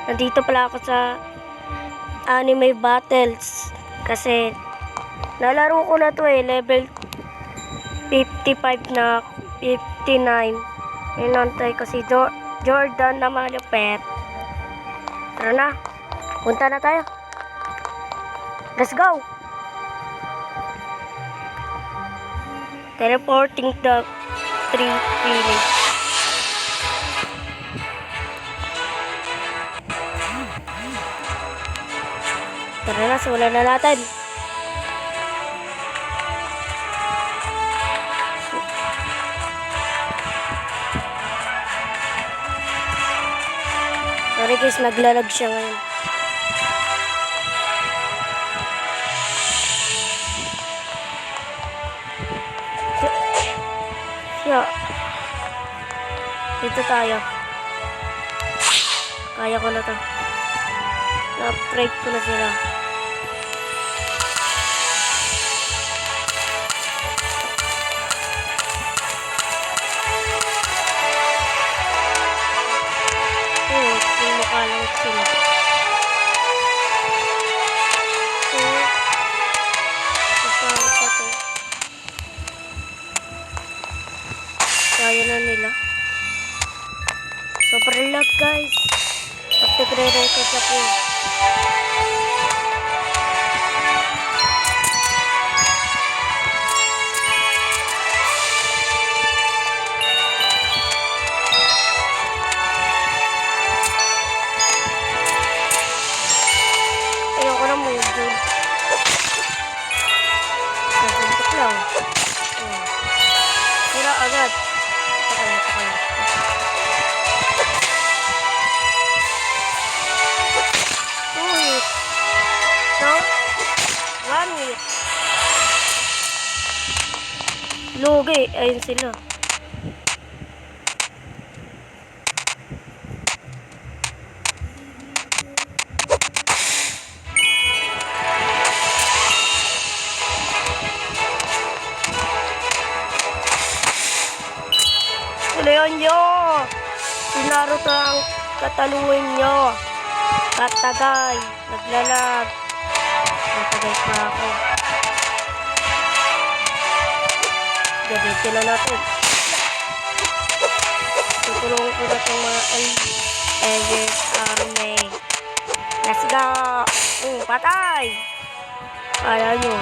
Nandito pala ako sa anime battles kasi nalaro ko na to level 55 na 59. Inantay ko si Jordan na malupet. Tara na, punta na tayo. Let's go! Teleporting the 3 village. Tara na, simulan na natin. Sorry guys, naglalag siya ngayon. Dito tayo. Kaya ko na to. Na-upgrade ko na sila. Yung mukha lang sila. Kasama pa to. Kaya na nila. Sobrang lag guys. Pag nagre-record ako. Ayoko na mo yun. Nasuntok lang. Sira agad. Pakala. Lugi, ayun sila. Tuloyan nyo! Si Naruto ang kataluin nyo. Katagay, naglalag. Katagay pa ako. Gamitin na natin. Tutulungan ko na itong mga Aegis Army. Let's go! Patay! Kaya nyo.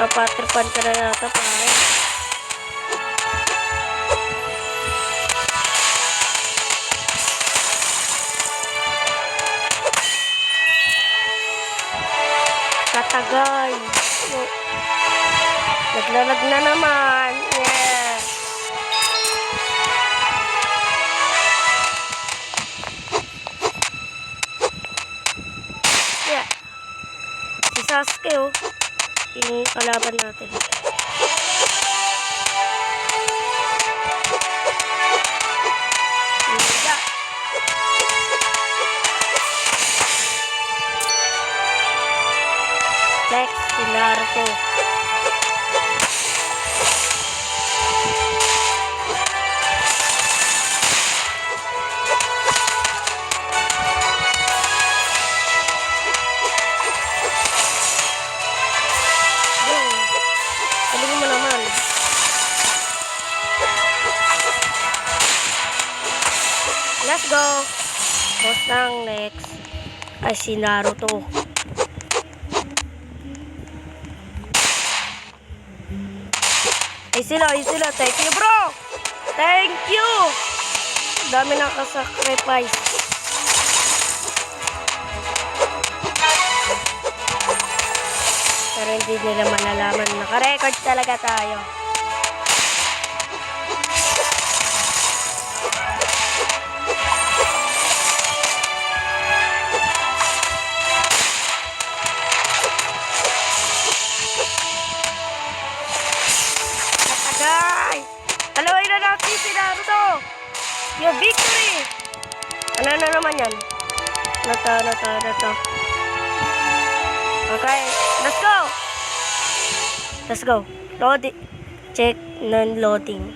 Napatripan ka na yata pare. Katagay. Naglalag na naman. Yeah. Yeah. Si Sasuke yung kalaban natin. Yeah. Flex si Naruto. Let's go! Boss ng next ay si Naruto. Ay sila. Thank you bro! Thank you! Dami nakasacrifice. Pero hindi nila malalaman. Naka-record talaga tayo. Haluin na natin si Naruto! Your victory! Ano na naman yan? Nato. Okay, let's go! Loading. Check non-loading.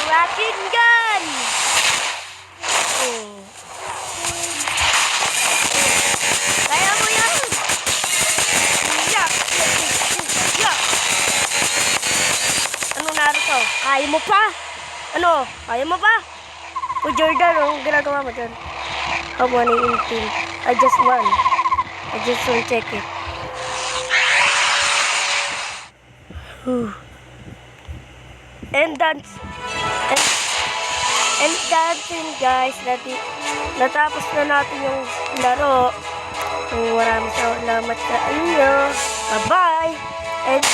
Raking gun! Kaya mo pa? Ano? Kaya mo pa? O Jordan, anong ginagawa mo dyan? How many in team? I just won. I just want check it. And that's it guys. Natapos na natin yung laro. Maraming salamat sa inyo. Bye-bye. And